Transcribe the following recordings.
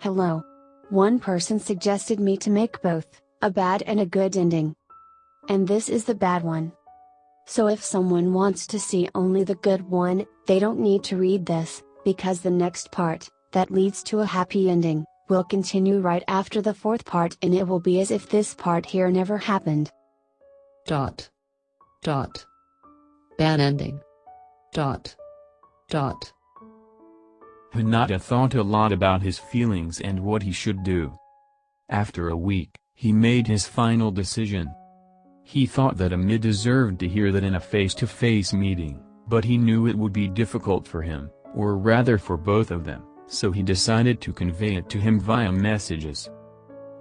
Hello. One person suggested me to make both, a bad and a good ending. And this is the bad one. So if someone wants to see only the good one, they don't need to read this, because the next part, that leads to a happy ending, will continue right after the fourth part and it will be as if this part here never happened. Dot. Dot. Bad ending. Dot. Dot. Hinata thought a lot about his feelings and what he should do. After a week, he made his final decision. He thought that Ami deserved to hear that in a face-to-face meeting, but he knew it would be difficult for him, or rather for both of them, so he decided to convey it to him via messages.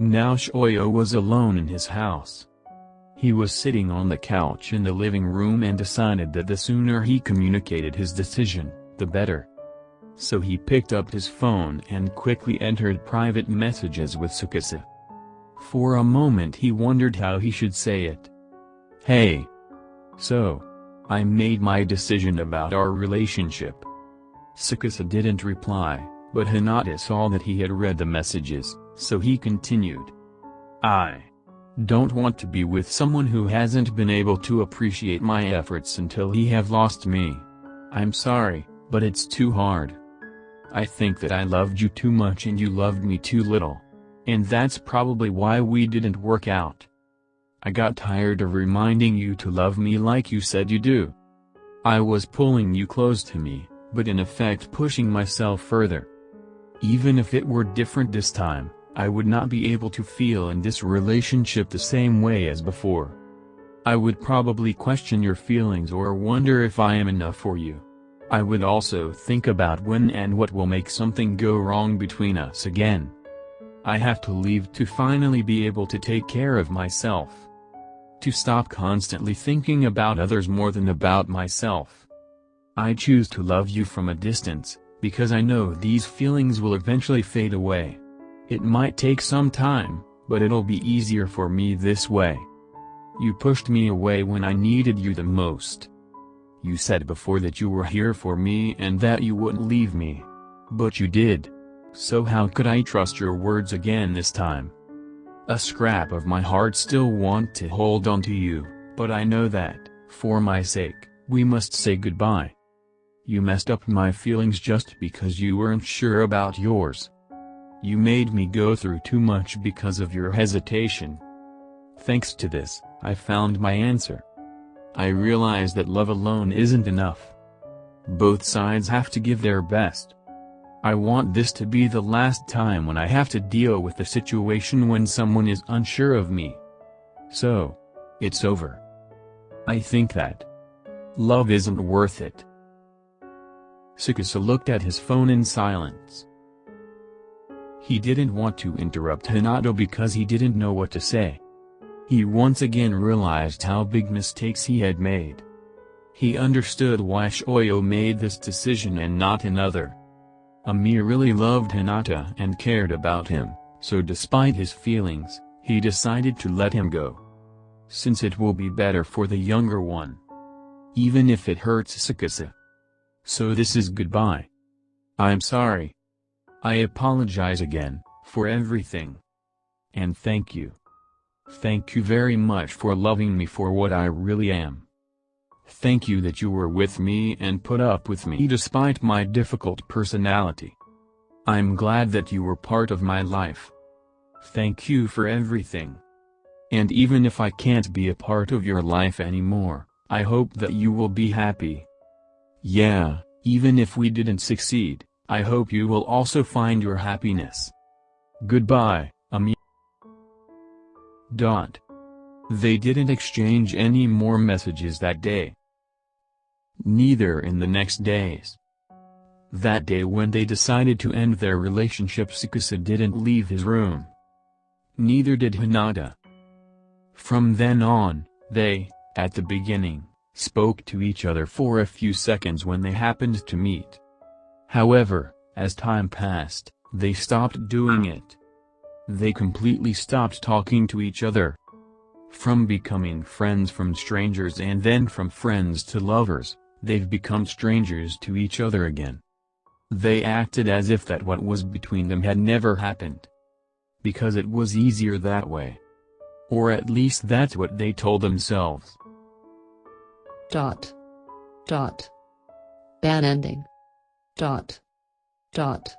Now Shoyo was alone in his house. He was sitting on the couch in the living room and decided that the sooner he communicated his decision, the better. So he picked up his phone and quickly entered private messages with Tsukasa. For a moment he wondered how he should say it. Hey. So. I made my decision about our relationship. Tsukasa didn't reply, but Hinata saw that he had read the messages, so he continued. I don't want to be with someone who hasn't been able to appreciate my efforts until he have lost me. I'm sorry, but it's too hard. I think that I loved you too much and you loved me too little. And that's probably why we didn't work out. I got tired of reminding you to love me like you said you do. I was pulling you close to me, but in effect pushing myself further. Even if it were different this time, I would not be able to feel in this relationship the same way as before. I would probably question your feelings or wonder if I am enough for you. I would also think about when and what will make something go wrong between us again. I have to leave to finally be able to take care of myself. To stop constantly thinking about others more than about myself. I choose to love you from a distance, because I know these feelings will eventually fade away. It might take some time, but it'll be easier for me this way. You pushed me away when I needed you the most. You said before that you were here for me and that you wouldn't leave me. But you did. So how could I trust your words again this time? A scrap of my heart still wants to hold on to you, but I know that, for my sake, we must say goodbye. You messed up my feelings just because you weren't sure about yours. You made me go through too much because of your hesitation. Thanks to this, I found my answer. I realize that love alone isn't enough. Both sides have to give their best. I want this to be the last time when I have to deal with the situation when someone is unsure of me. So. It's over. I think that love isn't worth it. Tsukasa looked at his phone in silence. He didn't want to interrupt Hinata because he didn't know what to say. He once again realized how big mistakes he had made. He understood why Shoyo made this decision and not another. Ami really loved Hinata and cared about him, so despite his feelings, he decided to let him go. Since it will be better for the younger one. Even if it hurts Tsukasa. So this is goodbye. I'm sorry. I apologize again, for everything. And thank you. Thank you very much for loving me for what I really am. Thank you that you were with me and put up with me despite my difficult personality. I'm glad that you were part of my life. Thank you for everything. And even if I can't be a part of your life anymore, I hope that you will be happy. Yeah, even if we didn't succeed, I hope you will also find your happiness. Goodbye, Ami. They didn't exchange any more messages that day. Neither in the next days. That day when they decided to end their relationship, Tsukasa didn't leave his room. Neither did Hinata. From then on, they, at the beginning, spoke to each other for a few seconds when they happened to meet. However, as time passed, they stopped doing it. They completely stopped talking to each other. From becoming friends from strangers and then from friends to lovers, they've become strangers to each other again. They acted as if that what was between them had never happened. Because it was easier that way. Or at least that's what they told themselves. Dot. Dot. Bad ending. Dot. Dot.